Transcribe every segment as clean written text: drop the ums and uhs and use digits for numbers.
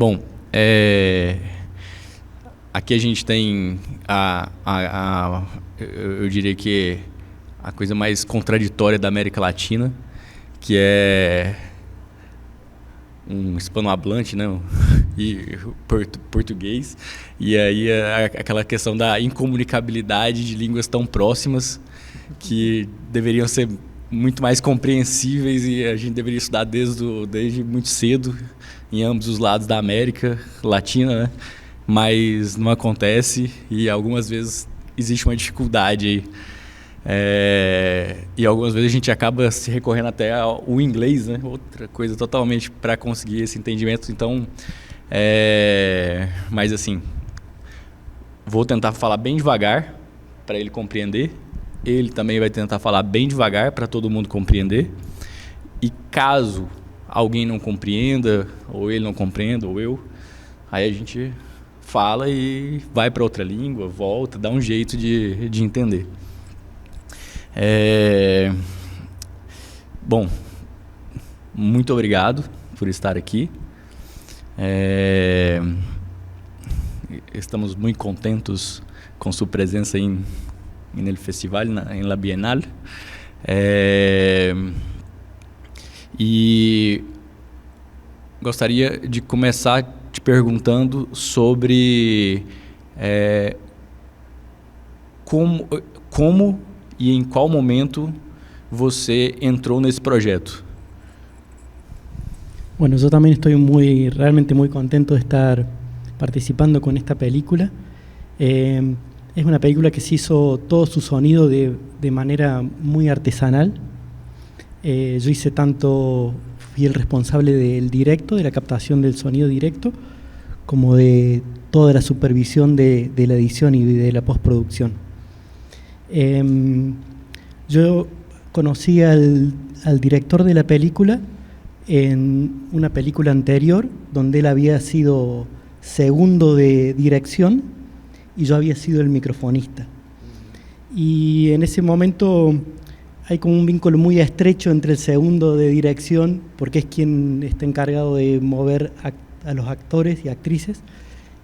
Bom, aqui a gente tem eu diria que a coisa mais contraditória da América Latina, que é um hispanohablante, né, e português, e aí aquela questão da incomunicabilidade de línguas tão próximas que deveriam ser muito mais compreensíveis, e a gente deveria estudar desde muito cedo em ambos os lados da América Latina, né? Mas não acontece e algumas vezes existe uma dificuldade aí. E algumas vezes a gente acaba se recorrendo até ao inglês, né? Outra coisa totalmente para conseguir esse entendimento. Então, mas assim, vou tentar falar bem devagar para ele compreender. Ele também vai tentar falar bem devagar para todo mundo compreender. E caso alguém não compreenda, ou ele não compreenda, ou eu, aí a gente fala e vai para outra língua, volta, dá um jeito de entender. Bom, muito obrigado por estar aqui. Estamos muito contentos com sua presença em el festival, em la Bienal. E gostaria de começar te perguntando sobre como e em qual momento você entrou nesse projeto. Bueno, yo también estoy realmente muy contento de estar participando con esta película. Es una película que se hizo todo su sonido de manera muy artesanal. Yo fui el responsable del directo, de la captación del sonido directo, como de toda la supervisión de la edición y de la postproducción. Yo conocí al director de la película en una película anterior, donde él había sido segundo de dirección y yo había sido el microfonista. Y en ese momento hay como un vínculo muy estrecho entre el segundo de dirección, porque es quien está encargado de mover a los actores y actrices,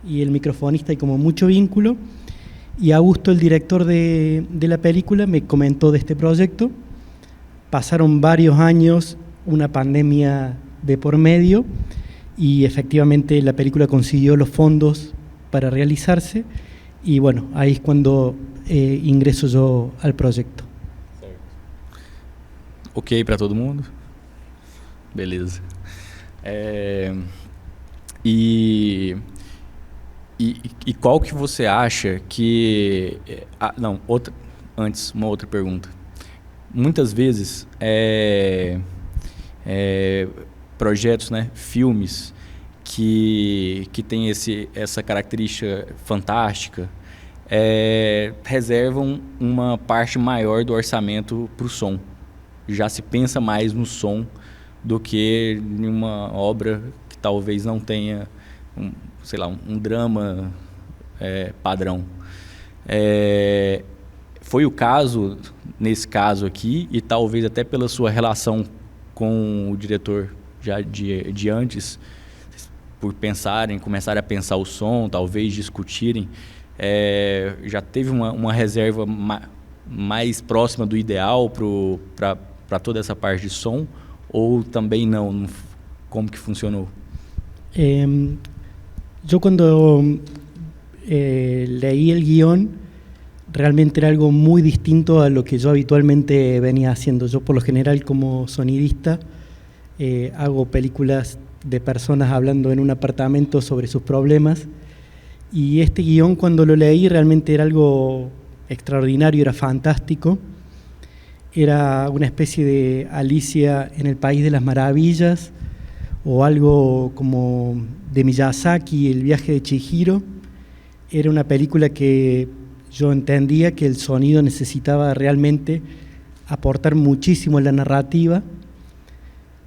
y el microfonista, hay como mucho vínculo. Y Augusto, el director de la película, me comentó de este proyecto. Pasaron varios años, una pandemia de por medio, y efectivamente la película consiguió los fondos para realizarse, y bueno, ahí es cuando ingreso yo al proyecto. Ok para todo mundo? Beleza. E qual que você acha que... Antes, uma outra pergunta. Muitas vezes, projetos, né, filmes que tem essa característica fantástica, reservam uma parte maior do orçamento para o som. Já se pensa mais no som do que em uma obra que talvez não tenha um drama padrão. Foi o caso, nesse caso aqui, e talvez até pela sua relação com o diretor já de antes, por começarem a pensar o som, talvez discutirem, já teve uma reserva mais próxima do ideal para toda essa parte de som, ou também não? Como que funcionou? Yo cuando leí el guión, realmente era algo muy distinto a lo que yo habitualmente venía haciendo. Yo por lo general, como sonidista, hago películas de personas hablando en un apartamento sobre sus problemas, y este guión, cuando lo leí, realmente era algo extraordinario, era fantástico. Era una especie de Alicia en el País de las Maravillas, o algo como de Miyazaki, El viaje de Chihiro. Era una película que yo entendía que el sonido necesitaba realmente aportar muchísimo en la narrativa,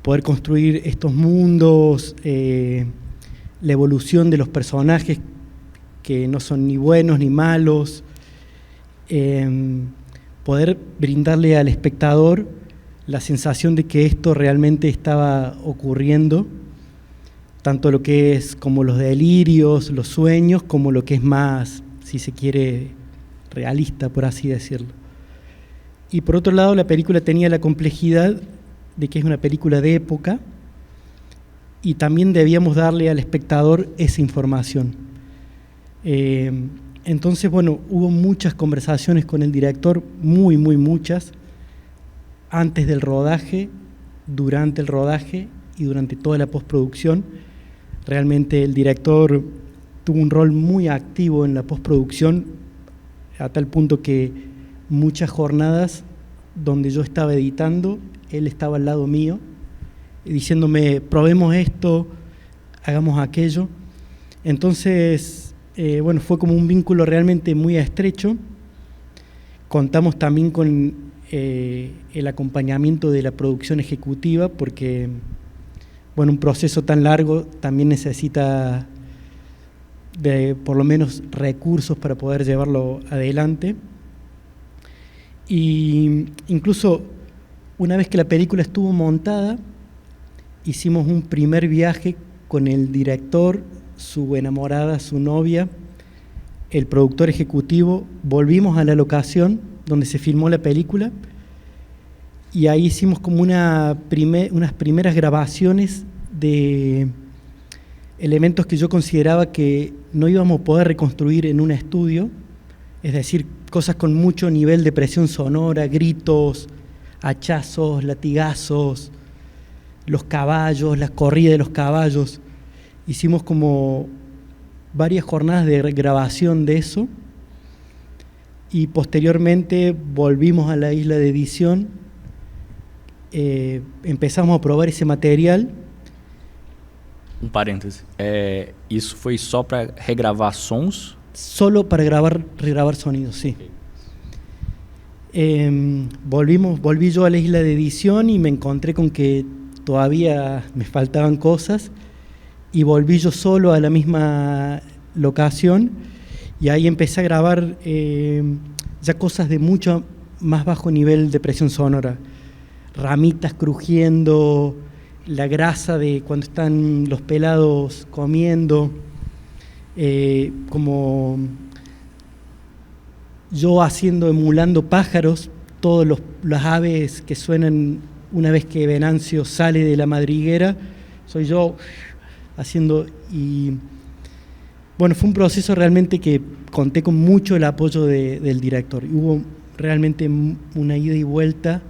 poder construir estos mundos, la evolución de los personajes que no son ni buenos ni malos, poder brindarle al espectador la sensación de que esto realmente estaba ocurriendo. tanto lo que es como los delirios, los sueños, como lo que es más, si se quiere, realista, por así decirlo. Y por otro lado, la película tenía la complejidad de que es una película de época y también debíamos darle al espectador esa información. Entonces, bueno, hubo muchas conversaciones con el director, muy muchas, antes del rodaje, durante el rodaje y durante toda la postproducción. Realmente el director tuvo un rol muy activo en la postproducción, a tal punto que muchas jornadas donde yo estaba editando, él estaba al lado mío, diciéndome, probemos esto, hagamos aquello. Entonces, bueno, fue como un vínculo realmente muy estrecho. Contamos también con el acompañamiento de la producción ejecutiva, porque, bueno, un proceso tan largo también necesita de por lo menos recursos para poder llevarlo adelante. Y incluso una vez que la película estuvo montada, hicimos un primer viaje con el director, su enamorada, su novia, el productor ejecutivo. Volvimos a la locación donde se filmó la película y ahí hicimos como unas primeras grabaciones de elementos que yo consideraba que no íbamos a poder reconstruir en un estudio, es decir, cosas con mucho nivel de presión sonora, gritos, hachazos, latigazos, los caballos, la corrida de los caballos. Hicimos como varias jornadas de grabación de eso y posteriormente volvimos a la isla de edición, empezamos a probar ese material. Um parêntese, isso foi só para regravar sons? Solo para regrabar sonidos, sí. Volví yo a la isla de edición y me encontré con que todavía me faltaban cosas y volví yo solo a la misma locación y ahí empecé a grabar ya cosas de mucho más bajo nivel de presión sonora, ramitas crujiendo, la grasa de cuando están los pelados comiendo, como yo emulando pájaros, todas las aves que suenan una vez que Venancio sale de la madriguera, soy yo haciendo. Y bueno, fue un proceso realmente que conté con mucho el apoyo del director. Hubo realmente una ida y vuelta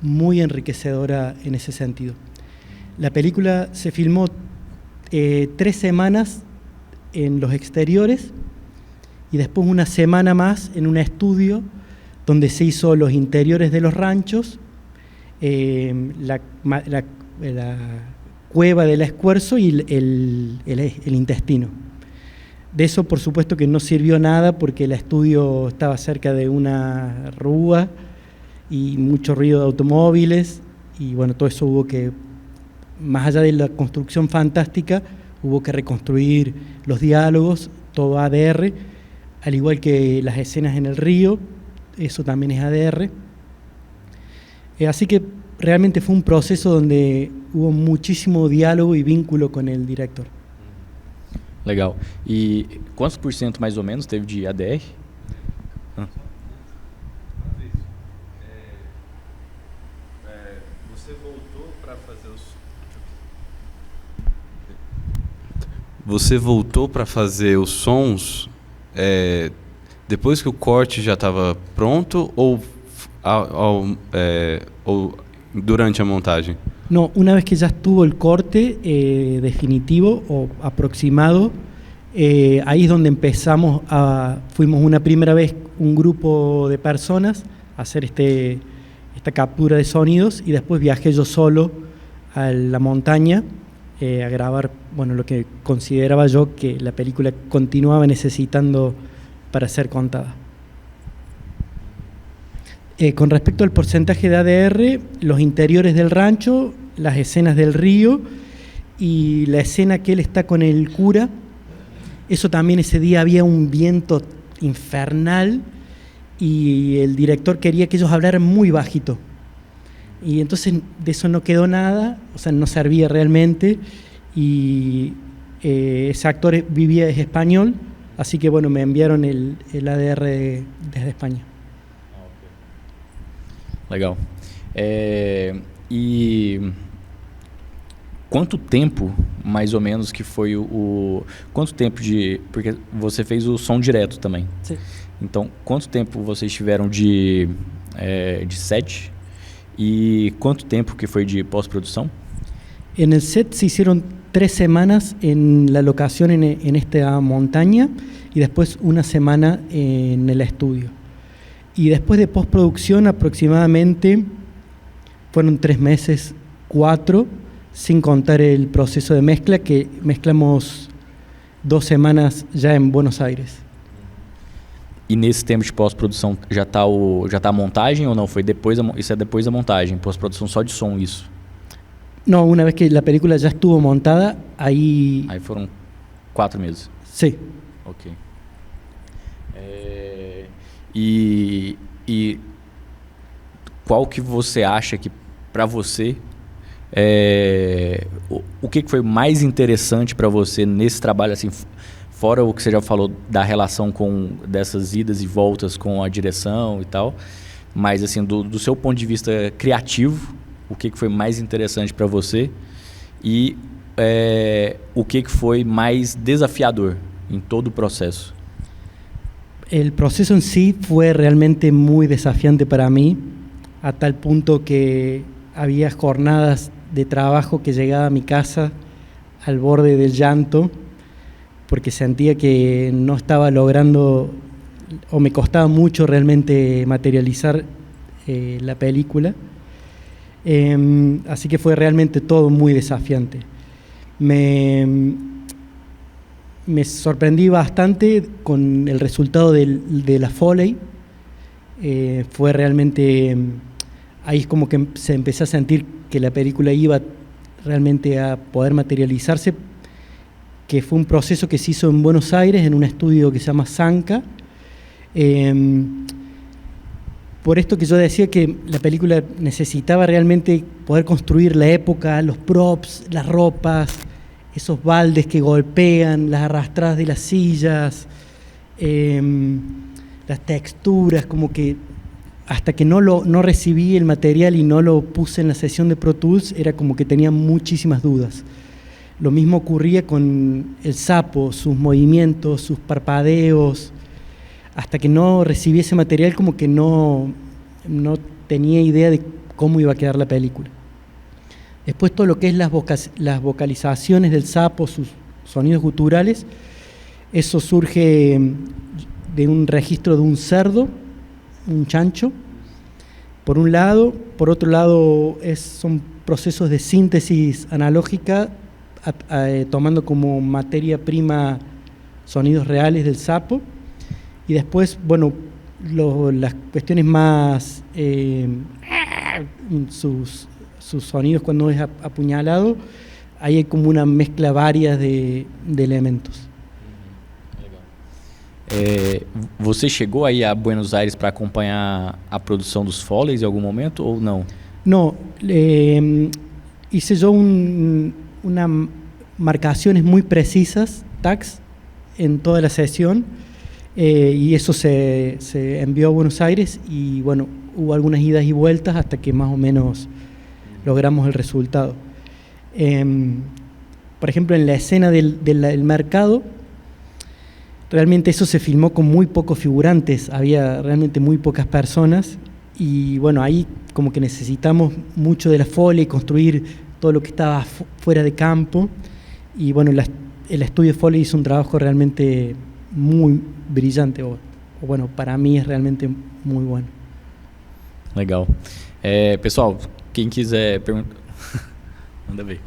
muy enriquecedora en ese sentido. La película se filmó 3 semanas en los exteriores y después una semana más en un estudio donde se hizo los interiores de los ranchos, la cueva del Escuerzo y el intestino. De eso, por supuesto, que no sirvió nada porque el estudio estaba cerca de una rúa y mucho ruido de automóviles y bueno, todo eso hubo que, más allá de la construcción fantástica, hubo que reconstruir los diálogos, todo ADR, al igual que las escenas en el río, eso también es ADR. Así que realmente fue un proceso donde hubo muchísimo diálogo y vínculo con el director. Legal. E quantos por cento mais ou menos teve de ADR? Você voltou para fazer os sons depois que o corte já estava pronto ou durante a montagem? No, una vez que ya estuvo el corte definitivo o aproximado, ahí es donde fuimos una primera vez un grupo de personas a hacer esta captura de sonidos y después viajé yo solo a la montaña a grabar, bueno, lo que consideraba yo que la película continuaba necesitando para ser contada. Con respecto al porcentaje de ADR, los interiores del rancho, las escenas del río y la escena que él está con el cura, eso también, ese día había un viento infernal y el director quería que ellos hablaran muy bajito. Y entonces de eso no quedó nada, o sea, no servía realmente y ese actor es español, así que bueno, me enviaron el ADR desde España. Legal. E quanto tempo, mais ou menos, que foi quanto tempo de... Porque você fez o som direto também. Sí. Então, quanto tempo vocês tiveram de set? E quanto tempo que foi de pós-produção? En el set se hicieron 3 semanas en la locación en esta montaña y después una semana en el estudio. Y después de postproducción aproximadamente fueron 3 meses, 4, sin contar el proceso de mezcla, que mezclamos 2 semanas ya en Buenos Aires. E nesse tempo de pós-produção já tá a montagem ou não? Foi depois isso é depois da montagem, pós-produção só de som, isso? No, una vez que la película ya estuvo montada, ahí... Aí foram 4 meses. Sí. Ok. E qual que você acha que, para você, o que foi mais interessante para você nesse trabalho, assim, fora o que você já falou da relação dessas idas e voltas com a direção e tal, mas assim, do seu ponto de vista criativo, o que foi mais interessante para você e o que foi mais desafiador em todo o proceso? El proceso en sí fue realmente muy desafiante para mí, a tal punto que había jornadas de trabajo que llegaba a mi casa al borde del llanto, porque sentía que no estaba logrando, o me costaba mucho realmente materializar la película. Así que fue realmente todo muy desafiante. Me sorprendí bastante con el resultado de la Foley. Fue realmente, ahí es como que se empezó a sentir que la película iba realmente a poder materializarse, que fue un proceso que se hizo en Buenos Aires, en un estudio que se llama Zanca. Por esto que yo decía que la película necesitaba realmente poder construir la época, los props, las ropas, esos baldes que golpean, las arrastradas de las sillas, las texturas, como que hasta que no recibí el material y no lo puse en la sesión de Pro Tools, era como que tenía muchísimas dudas. Lo mismo ocurría con el sapo, sus movimientos, sus parpadeos. Hasta que no recibí ese material, como que no tenía idea de cómo iba a quedar la película. Después todo lo que es las vocalizaciones del sapo, sus sonidos guturales, eso surge de un registro de un cerdo, un chancho, por un lado. Por otro lado son procesos de síntesis analógica, tomando como materia prima sonidos reales del sapo. Y después, bueno, las cuestiones más, sus sonidos cuando es apuñalado, ahí hay como una mezcla varia de elementos. Você chegou aí a Buenos Aires para acompanhar a produção dos Foleys em algum momento ou não? No, hice yo unas marcaciones muy precisas, tags, en toda la sesión. Y eso se envió a Buenos Aires y bueno, hubo algunas idas y vueltas hasta que más o menos logramos el resultado. Por ejemplo, en la escena del mercado, realmente eso se filmó con muy pocos figurantes, había realmente muy pocas personas y bueno, ahí como que necesitamos mucho de la Foley, construir todo lo que estaba fuera de campo y bueno, el estudio Foley hizo un trabajo realmente muy brillante, o bueno, para mí es realmente muy bueno. Legal. Pessoal, quem quiser perguntar, manda ver.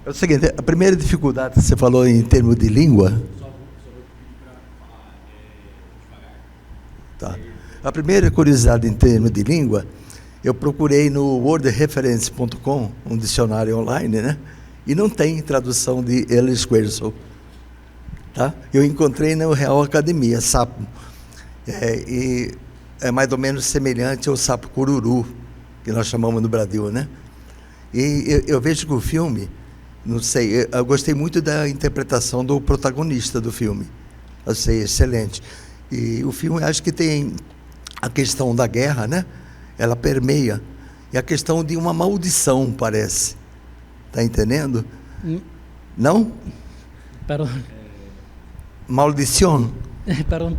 É o seguinte, a primeira dificuldade que você falou em termos de língua. Tá. A primeira curiosidade em termos de língua, eu procurei no wordreference.com, um dicionário online, né? E não tem tradução de El Squerzo. Tá? Eu encontrei na Real Academia, Sapo. E é mais ou menos semelhante ao sapo cururu, que nós chamamos no Brasil, né? E eu vejo que o filme, não sei, eu gostei muito da interpretação do protagonista do filme. Achei excelente. E o filme, acho que tem a questão da guerra, né? Ela permeia. E a questão de uma maldição, parece. Está entendendo? Não? Perdón. Maldição. Perdón.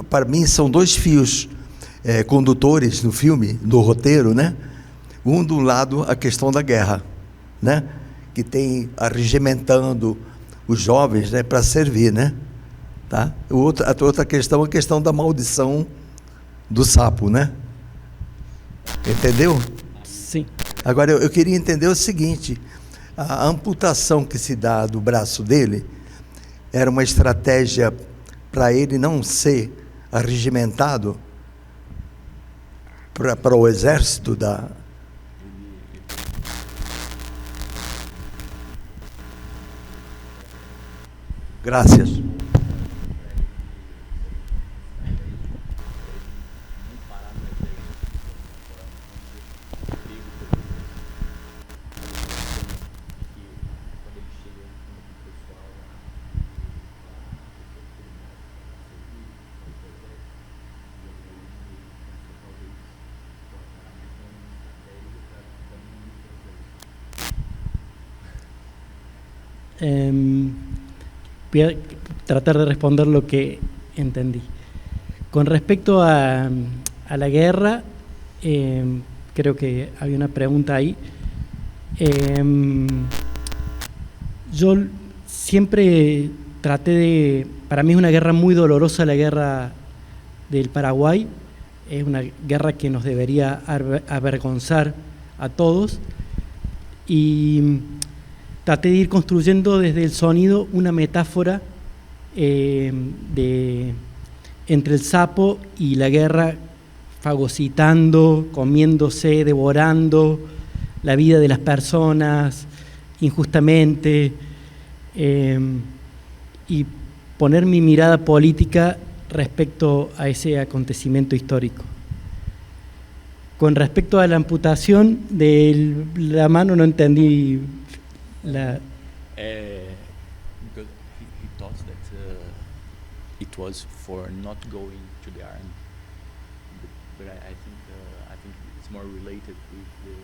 Para mim, são dois fios condutores no filme, no roteiro, né? Um, do lado, a questão da guerra, né? Que tem arregimentando os jovens, né, para servir, né? Tá? A outra questão é a questão da maldição do sapo, né? Entendeu? Sim. Agora, eu queria entender o seguinte: a amputação que se dá do braço dele era uma estratégia para ele não ser arregimentado para o exército da... Graças. Voy a tratar de responder lo que entendí. Con respecto a la guerra, creo que había una pregunta ahí. Yo siempre traté de... Para mí es una guerra muy dolorosa la guerra del Paraguay. Es una guerra que nos debería avergonzar a todos. Y traté de ir construyendo desde el sonido una metáfora entre el sapo y la guerra, fagocitando, comiéndose, devorando la vida de las personas injustamente, y poner mi mirada política respecto a ese acontecimiento histórico. Con respecto a la amputación de la mano, no entendí la... Because he thought that it was for not going to the army, but I think it's more related with the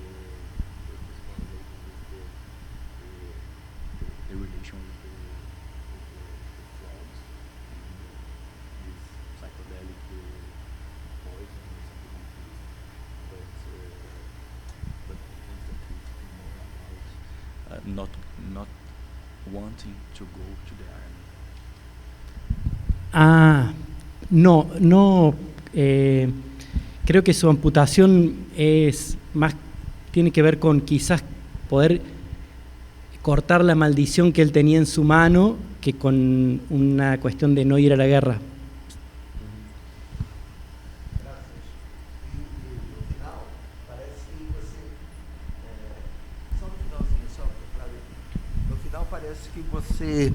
relation with the drugs and this psychedelic poison or something like this. But I think that it's more about not wanting to go to the army. No, creo que su amputación es más, tiene que ver con quizás poder cortar la maldición que él tenía en su mano, que con una cuestión de no ir a la guerra. Parece que você,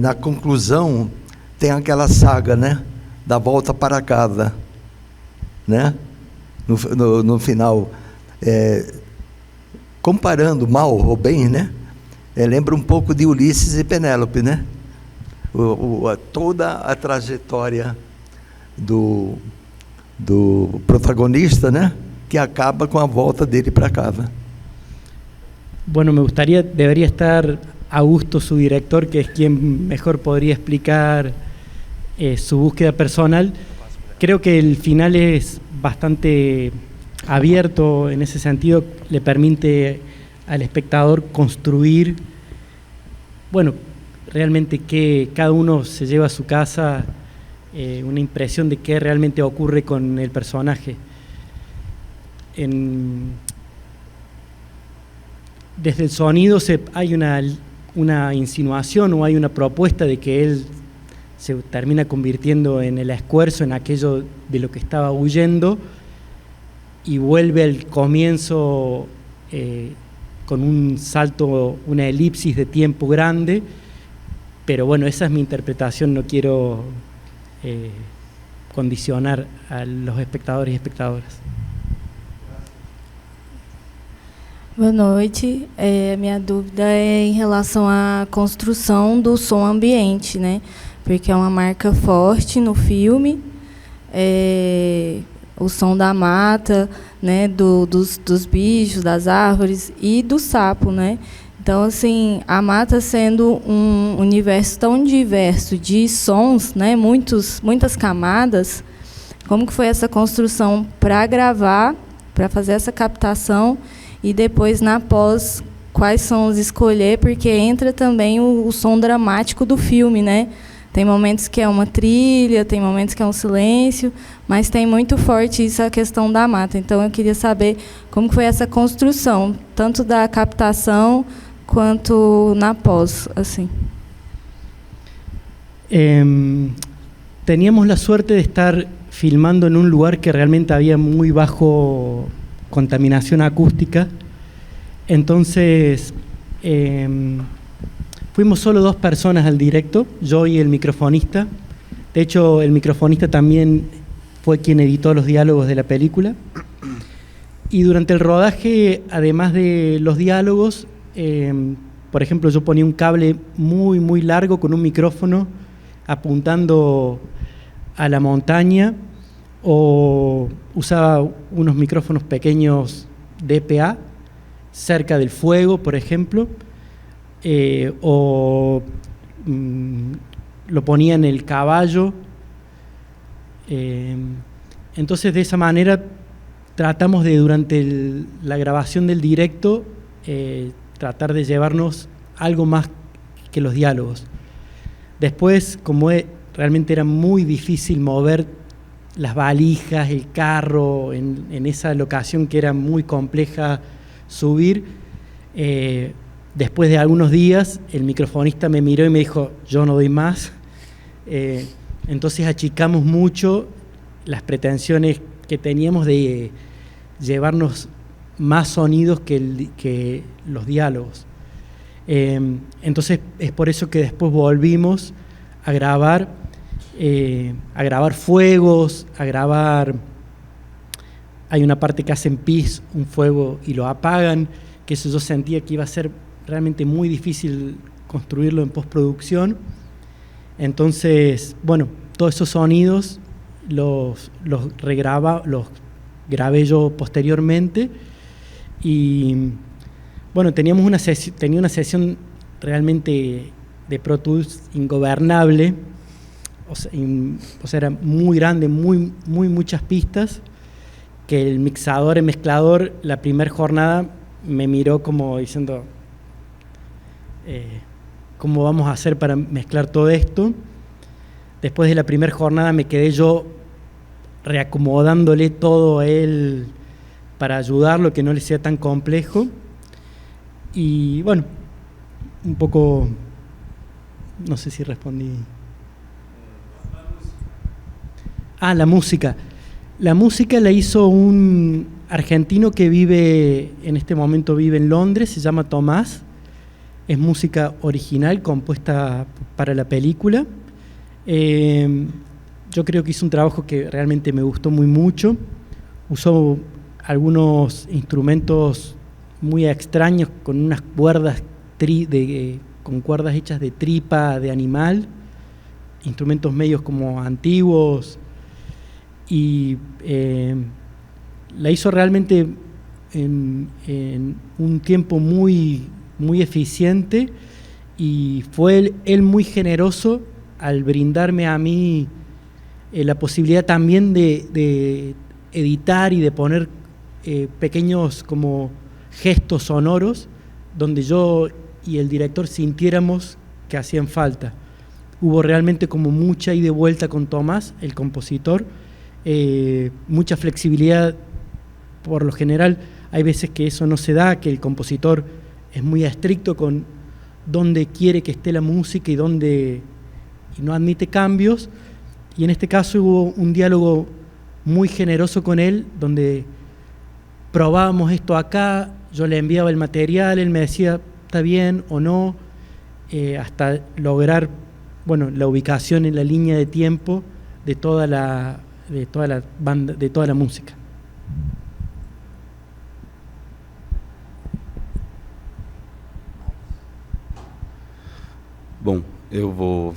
na conclusão, tem aquela saga, né, da volta para casa, né, no final, comparando mal ou bem, né, lembra um pouco de Ulisses e Penélope, né, toda a trajetória do protagonista, né, que acaba com a volta dele para casa. Bueno, debería estar Augusto, su director, que es quien mejor podría explicar su búsqueda personal. Creo que el final es bastante abierto en ese sentido, le permite al espectador construir, bueno, realmente que cada uno se lleva a su casa una impresión de qué realmente ocurre con el personaje. Desde el sonido hay una insinuación o hay una propuesta de que él se termina convirtiendo en el esfuerzo, en aquello de lo que estaba huyendo, y vuelve al comienzo con un salto, una elipsis de tiempo grande. Pero bueno, esa es mi interpretación, no quiero condicionar a los espectadores e espectadoras. Boa noite. Minha dúvida é em relação à construção do som ambiente, né? Porque é uma marca forte no filme, o som da mata, né? Dos bichos, das árvores e do sapo, né? Então, assim, a mata sendo um universo tão diverso de sons, né? Muitas camadas. Como que foi essa construção para gravar, para fazer essa captação? E depois, na pós, quais sons escolher, porque entra também o som dramático do filme, né? Tem momentos que é uma trilha, tem momentos que é um silêncio, mas tem muito forte isso, a questão da mata. Então, eu queria saber como foi essa construção, tanto da captação quanto na pós, assim. Teníamos la suerte de estar filmando en un lugar que realmente había muy bajo contaminación acústica, entonces fuimos solo 2 personas al directo, yo y el microfonista. De hecho, el microfonista también fue quien editó los diálogos de la película. Y durante el rodaje, además de los diálogos, por ejemplo, yo ponía un cable muy, muy largo con un micrófono apuntando a la montaña, o usaba unos micrófonos pequeños DPA cerca del fuego, por ejemplo, o lo ponía en el caballo. Entonces, de esa manera tratamos de, durante la grabación del directo, tratar de llevarnos algo más que los diálogos. Después, como realmente era muy difícil mover las valijas, el carro, en esa locación que era muy compleja subir, después de algunos días el microfonista me miró y me dijo: yo no doy más. Entonces achicamos mucho las pretensiones que teníamos de llevarnos más sonidos que los diálogos. Entonces es por eso que después volvimos a grabar fuegos, hay una parte que hacen pis, un fuego, y lo apagan, que eso yo sentía que iba a ser realmente muy difícil construirlo en postproducción. Entonces, bueno, todos esos sonidos los grabé yo posteriormente, y bueno, tenía una sesión realmente de Pro Tools ingobernable. O sea, era muy grande, muchas pistas, que el mixador, el mezclador, la primera jornada me miró como diciendo: ¿cómo vamos a hacer para mezclar todo esto? Después de la primera jornada me quedé yo reacomodándole todo a él para ayudarlo, que no le sea tan complejo. Y bueno, un poco, no sé si respondí. La música. La música la hizo un argentino que en este momento vive en Londres, se llama Tomás. Es música original compuesta para la película. Yo creo que hizo un trabajo que realmente me gustó mucho. Usó algunos instrumentos muy extraños con unas cuerdas con cuerdas hechas de tripa de animal, instrumentos medios como antiguos, y la hizo realmente en un tiempo muy eficiente, y fue él muy generoso al brindarme a mí la posibilidad también de editar y de poner pequeños como gestos sonoros donde yo y el director sintiéramos que hacían falta. Hubo realmente como mucha ida y vuelta con Tomás, el compositor, mucha flexibilidad. Por lo general hay veces que eso no se da, que el compositor es muy estricto con dónde quiere que esté la música y y no admite cambios, y en este caso hubo un diálogo muy generoso con él, donde probábamos esto acá, yo le enviaba el material, él me decía está bien o no, hasta lograr, bueno, la ubicación en la línea de tiempo de toda la banda, de toda la música. Bom, eu vou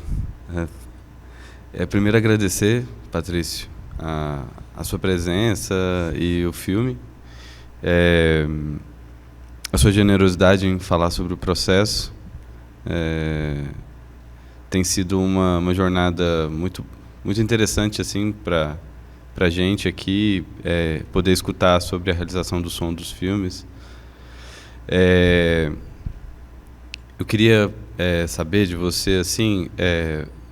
primeiro agradecer, Patrício, a sua presença e o filme, a sua generosidade em falar sobre o processo. Tem sido uma jornada muito interessante assim para a gente aqui, poder escutar sobre a realização do som dos filmes. Eu queria saber de você, assim,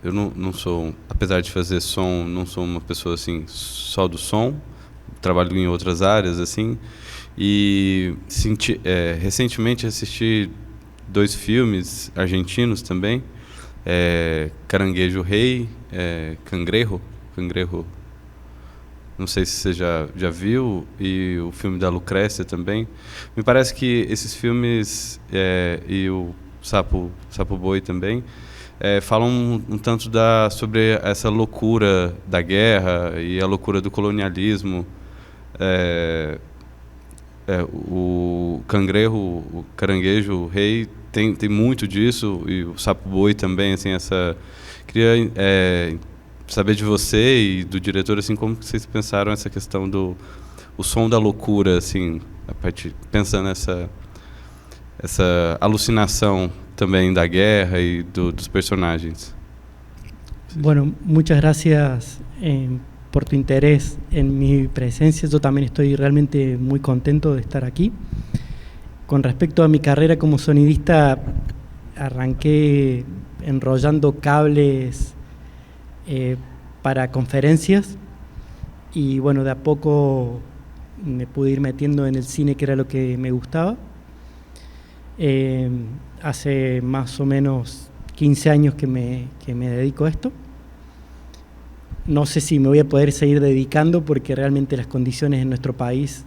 eu não sou, apesar de fazer som, não sou uma pessoa assim só do som, trabalho em outras áreas, assim, e recentemente assisti 2 filmes argentinos também, Caranguejo Rei, Cangrejo, não sei se você já viu, e o filme da Lucrécia também. Me parece que esses filmes e o Sapo Boi também falam um tanto sobre essa loucura da guerra e a loucura do colonialismo. O Caranguejo Rei tem muito disso, e o Sapo Boi também, assim, queria saber de você e do diretor, assim, como vocês pensaram essa questão o som da loucura, assim, pensando essa alucinação também da guerra y dos personajes. Bueno, muchas gracias por tu interés en mi presencia. Yo también estoy realmente muy contento de estar aquí. Con respecto a mi carrera como sonidista, arranqué enrollando cables para conferencias, y bueno, de a poco me pude ir metiendo en el cine, que era lo que me gustaba. Hace más o menos 15 años que me dedico a esto. No sé si me voy a poder seguir dedicando, porque realmente las condiciones en nuestro país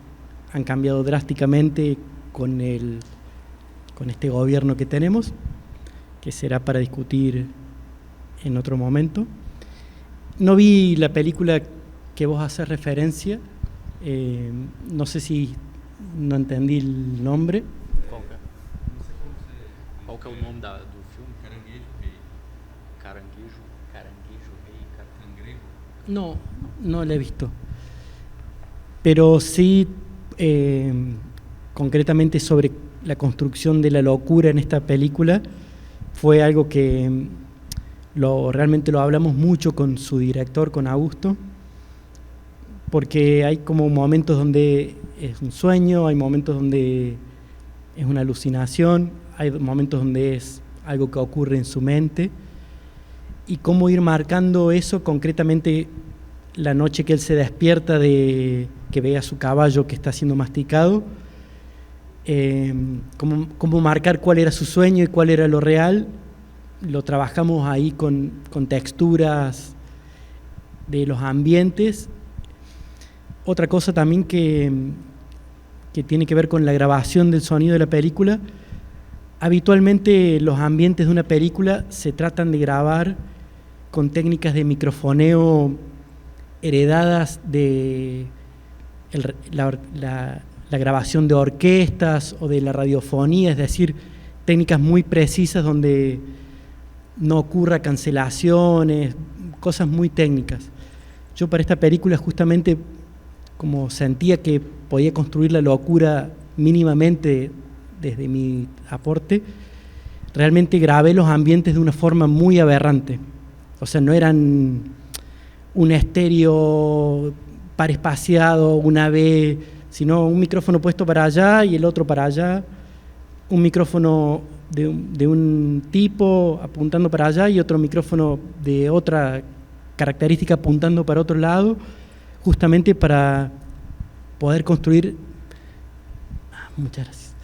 han cambiado drásticamente con este gobierno que tenemos, que será para discutir en otro momento. No vi la película que vos haces referencia, no sé si no entendí el nombre. Qual que é o nome do filme? Caranguejo Rei. Caranguejo Rei, Cangrejo. No la he visto. Pero sí, concretamente sobre la construcción de la locura en esta película, fue algo que realmente lo hablamos mucho con su director, con Augusto, porque hay como momentos donde es un sueño, hay momentos donde es una alucinación, hay momentos donde es algo que ocurre en su mente, y cómo ir marcando eso concretamente la noche que él se despierta de que ve a su caballo que está siendo masticado, cómo marcar cuál era su sueño y cuál era lo real. Lo trabajamos ahí con texturas de los ambientes. Otra cosa también que tiene que ver con la grabación del sonido de la película. Habitualmente los ambientes de una película se tratan de grabar con técnicas de microfoneo heredadas de la grabación de orquestas o de la radiofonía, es decir, técnicas muy precisas donde no ocurra cancelaciones, cosas muy técnicas. Yo para esta película, justamente como sentía que podía construir la locura mínimamente desde mi aporte, realmente grabé los ambientes de una forma muy aberrante. O sea, no eran un estéreo parespaciado, una B, sino un micrófono puesto para allá y el otro para allá, un micrófono de un tipo apuntando para allá y otro micrófono de otra característica apuntando para otro lado, justamente para poder construir... muchas gracias.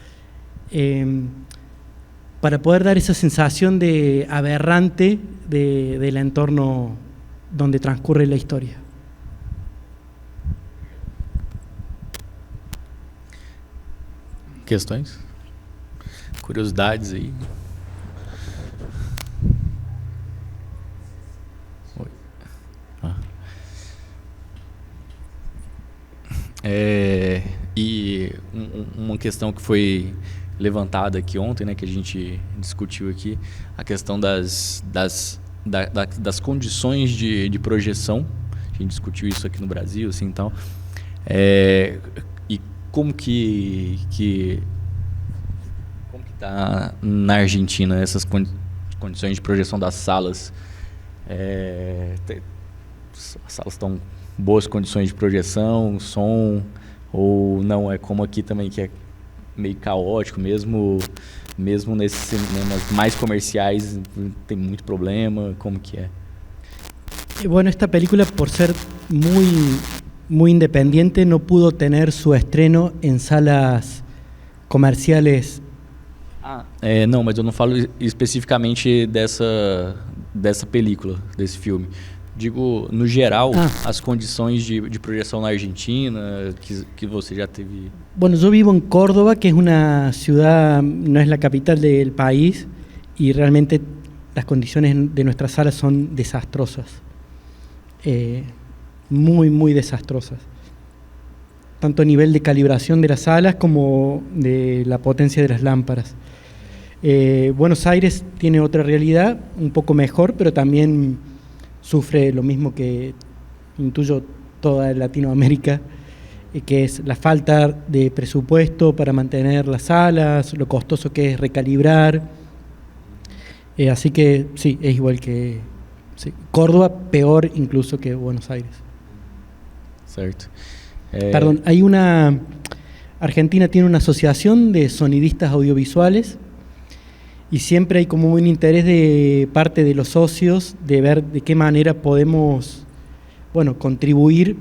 para poder dar esa sensación de aberrante del entorno donde transcurre la historia. Questões? Curiosidades aí? Oi. E uma questão que foi levantada aqui ontem, né, que a gente discutiu aqui, a questão das condições de projeção. A gente discutiu isso aqui no Brasil, assim, então. E como que tá na Argentina essas condições de projeção das salas? As salas estão boas condições de projeção, som, ou não? É como aqui também, que é meio caótico, mesmo nesses cinemas mais comerciais tem muito problema? Como que é? Bueno, esta película, por ser muy independiente, no pudo tener su estreno en salas comerciales. Não, mas eu não falo especificamente dessa película, desse filme. Digo, no geral, as condições de projeção na Argentina, que você já teve. Bueno, yo vivo en Córdoba, que es una ciudad, no es la capital del país, y realmente las condiciones de nuestras salas son desastrosas. Muy desastrosas. Tanto a nivel de calibración de las salas como de la potencia de las lámparas. Buenos Aires tiene otra realidad, un poco mejor, pero también sufre lo mismo que intuyo toda Latinoamérica, que es la falta de presupuesto para mantener las salas, lo costoso que es recalibrar. Así que sí, es igual que Córdoba, peor incluso que Buenos Aires. Certo. Perdón, Argentina tiene una asociación de sonidistas audiovisuales y siempre hay como un interés de parte de los socios de ver de qué manera podemos, contribuir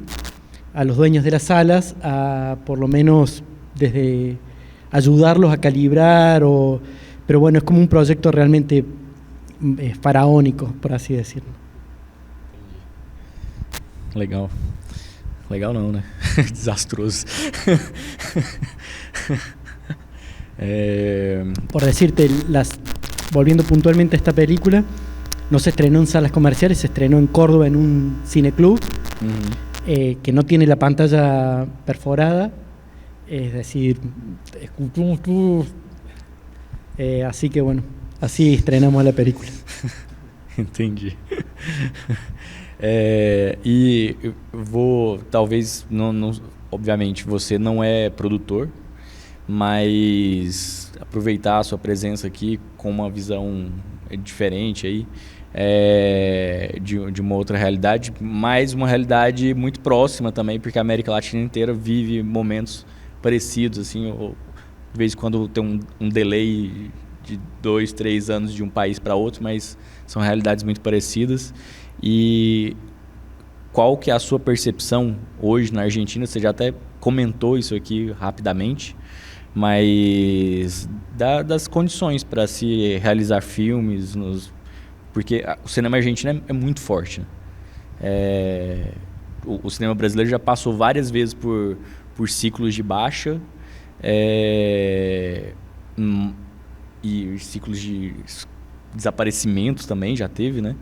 a los dueños de las salas a, por lo menos, desde ayudarlos a calibrar, pero bueno, es como un proyecto realmente faraónico, por así decirlo. Legal. Legal não, né? Desastroso. Por decirte, volviendo puntualmente a esta película, no se estrenó en salas comerciales, se estrenó en Córdoba en un cineclub que no tiene la pantalla perforada, es decir, así que bueno, así estrenamos la película. Entendi. E talvez, não, obviamente, você não é produtor, mas aproveitar a sua presença aqui com uma visão diferente aí, de uma outra realidade, mas uma realidade muito próxima também, porque a América Latina inteira vive momentos parecidos, assim, de vez em quando tem um delay de 2, 3 anos de um país para outro, mas são realidades muito parecidas. E qual que é a sua percepção hoje na Argentina? Você já até comentou isso aqui rapidamente, mas das condições para se realizar filmes, porque o cinema argentino é muito forte, né? O cinema brasileiro já passou várias vezes por ciclos de baixa, e ciclos de desaparecimentos também já teve, né?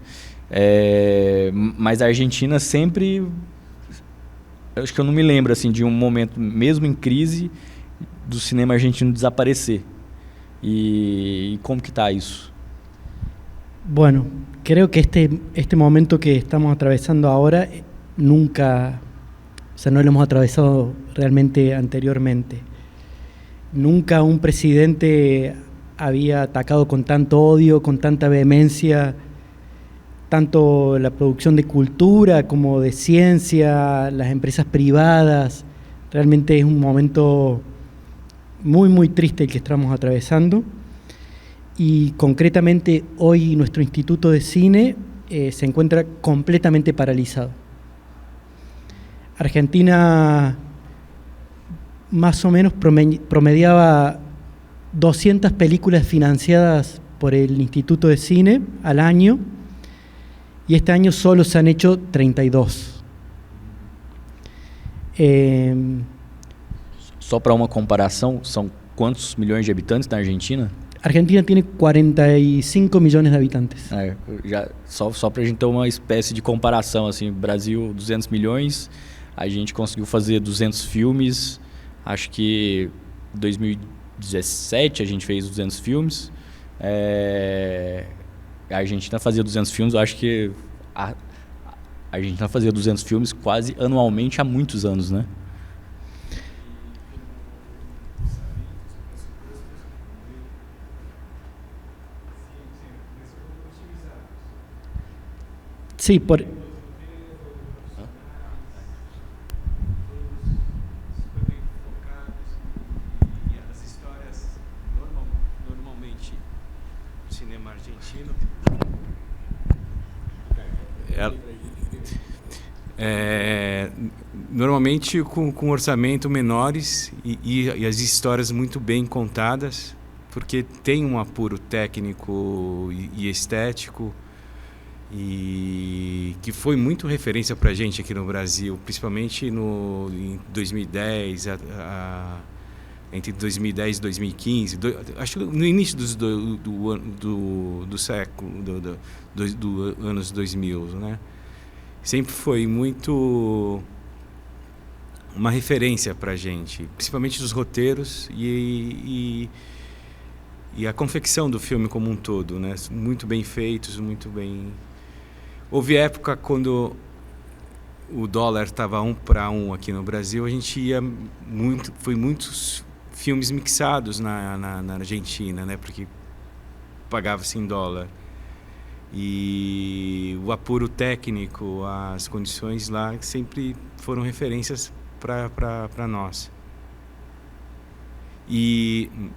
Mas a Argentina sempre, acho que eu não me lembro assim de um momento, mesmo em crise, do cinema argentino desaparecer. E como que está isso? Bueno, creo que este momento que estamos atravesando ahora nunca, no lo hemos atravesado realmente anteriormente. Nunca un presidente había atacado con tanto odio, con tanta vehemencia, tanto la producción de cultura como de ciencia, las empresas privadas. Realmente es un momento muy triste el que estamos atravesando. Y concretamente hoy nuestro Instituto de Cine se encuentra completamente paralizado. Argentina más o menos promediaba 200 películas financiadas por el Instituto de Cine al año, y este año solo se han hecho 32. Só para uma comparação, são quantos milhões de habitantes na Argentina? Argentina tiene 45 millones de habitantes. Só para a gente ter uma espécie de comparação, assim, Brasil 200 milhões, a gente conseguiu fazer 200 filmes, acho que em 2017 a gente fez 200 filmes, a Argentina fazia 200 filmes, eu acho que a Argentina fazia 200 filmes quase anualmente há muitos anos, né? Sí, Normalmente, cinema argentino normalmente com orçamento menores e as histórias muito bem contadas, porque tem um apuro técnico e estético, e que foi muito referência para a gente aqui no Brasil, principalmente em 2010, entre 2010 e 2015, acho que no início do século, do anos 2000, né? Sempre foi muito uma referência para a gente, principalmente dos roteiros e a confecção do filme como um todo, né? Muito bem feitos, muito bem... Houve época quando o dólar estava 1:1 aqui no Brasil, a gente ia foi muitos filmes mixados na Argentina, né? Porque pagava-se em dólar. E o apuro técnico, as condições lá sempre foram referências para nós.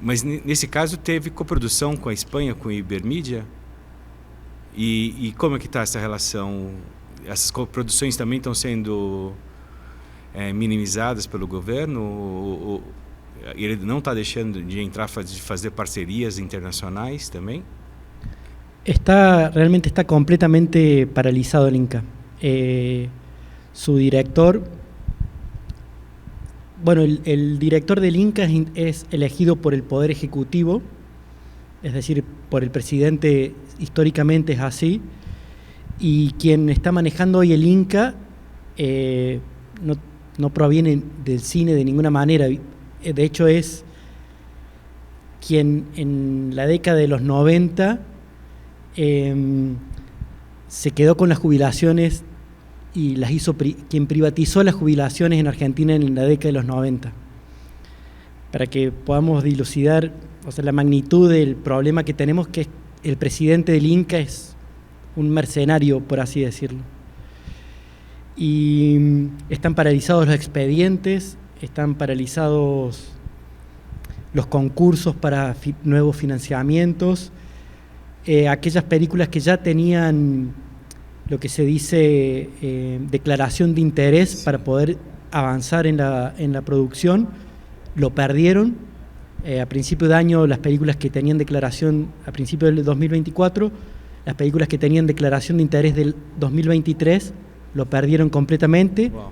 Mas nesse caso teve coprodução com a Espanha, com a Ibermídia. E como é que está essa relação? Essas coproduções também estão sendo minimizadas pelo governo? Ele não está deixando de entrar, de fazer parcerias internacionais também? Realmente está completamente paralizado el Inca. Su director, bueno, el director del Inca es elegido por el Poder Ejecutivo, es decir, por el presidente, históricamente es así, y quien está manejando hoy el Inca no proviene del cine de ninguna manera. De hecho, es quien en la década de los 90 se quedó con las jubilaciones y las hizo quien privatizó las jubilaciones en Argentina en la década de los 90. Para que podamos dilucidar, o sea, la magnitud del problema que tenemos, que el presidente del Inca es un mercenario, por así decirlo. Y están paralizados los expedientes, están paralizados los concursos para nuevos financiamientos. Aquellas películas que ya tenían lo que se dice declaración de interés para poder avanzar en la producción, lo perdieron. A principio de año, las películas que tenían declaración, a principio del 2024, las películas que tenían declaración de interés del 2023, lo perdieron completamente. Wow.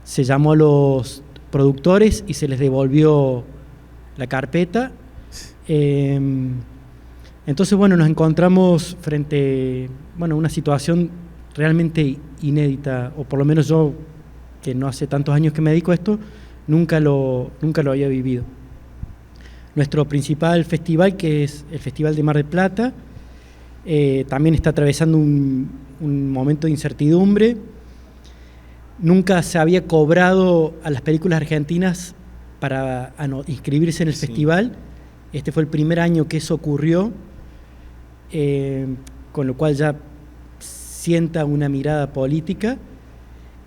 Se llamó a los productores y se les devolvió la carpeta. Entonces, bueno, nos encontramos frente a una situación realmente inédita, o por lo menos yo, que no hace tantos años que me dedico a esto, nunca lo había vivido. Nuestro principal festival, que es el Festival de Mar del Plata, también está atravesando un momento de incertidumbre. Nunca se había cobrado a las películas argentinas para inscribirse en el festival. Este fue el primer año que eso ocurrió, con lo cual ya sienta una mirada política.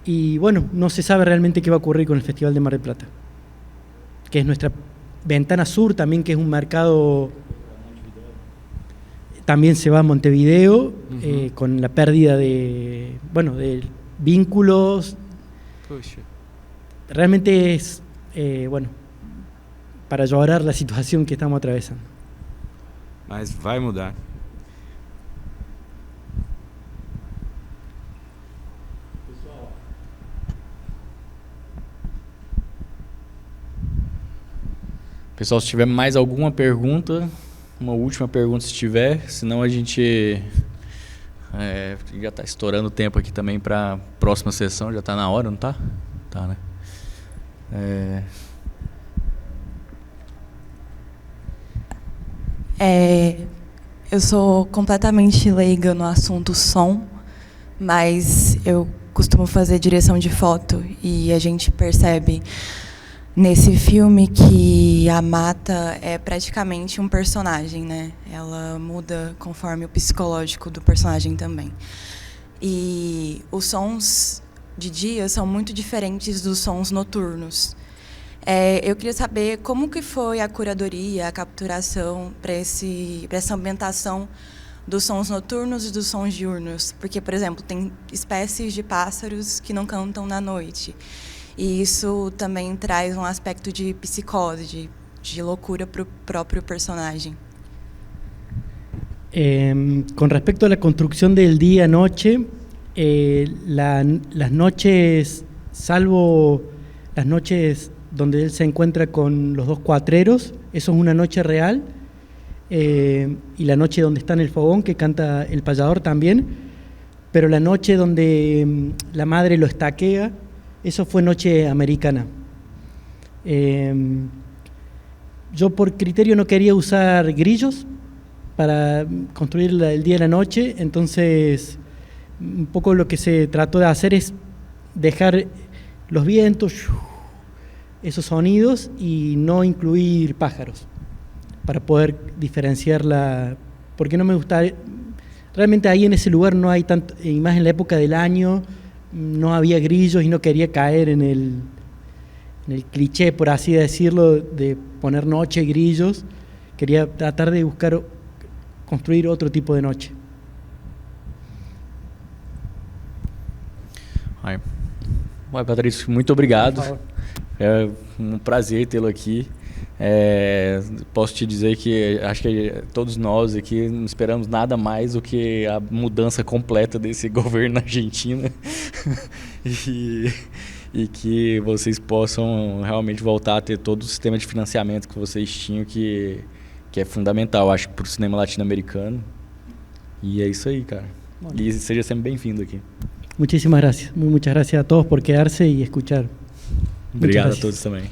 Y bueno, no se sabe realmente qué va a ocurrir con el Festival de Mar del Plata, que es nuestra ventana sur también, que es un mercado... También se va a Montevideo, con la pérdida de vínculos. Puxa. Realmente es, para llorar la situación que estamos atravesando. Mas vai mudar. Pessoal, se tiver mais alguma pergunta, uma última pergunta se tiver, senão a gente já está estourando o tempo aqui também para a próxima sessão, já está na hora, não está? Tá, né? Eu sou completamente leiga no assunto som, mas eu costumo fazer direção de foto e a gente percebe nesse filme que a Mata é praticamente um personagem, né? Ela muda conforme o psicológico do personagem também. E os sons de dia são muito diferentes dos sons noturnos. Eu queria saber como que foi a curadoria, a capturação para essa ambientação dos sons noturnos e dos sons diurnos. Porque, por exemplo, tem espécies de pássaros que não cantam na noite. E isso também traz um aspecto de psicose, de loucura para o próprio personaje. Con respecto a la construcción del día-noche, las noches, salvo las noches donde él se encuentra con los dos cuatreros, eso es una noche real, y la noche donde está en el fogón, que canta el payador también, pero la noche donde la madre lo estaquea, eso fue noche americana. Yo por criterio no quería usar grillos para construir el día y la noche, entonces un poco lo que se trató de hacer es dejar los vientos, esos sonidos, y no incluir pájaros para poder diferenciarla, porque no me gusta, realmente ahí en ese lugar no hay tanto, y más en la época del año, no había grillos y no quería caer en el cliché, por así decirlo, de poner noche grillos. Quería tratar de construir otro tipo de noche. Patrício, muito obrigado. É um prazer tê-lo aqui. Posso te dizer que acho que todos nós aqui não esperamos nada mais do que a mudança completa desse governo na Argentina e que vocês possam realmente voltar a ter todo o sistema de financiamento que vocês tinham, que é fundamental, acho, para o cinema latino-americano. E é isso aí, cara. E seja sempre bem-vindo aqui. Muchísimas gracias. Muchas gracias a todos por quedarse y escuchar. Obrigado a todos também.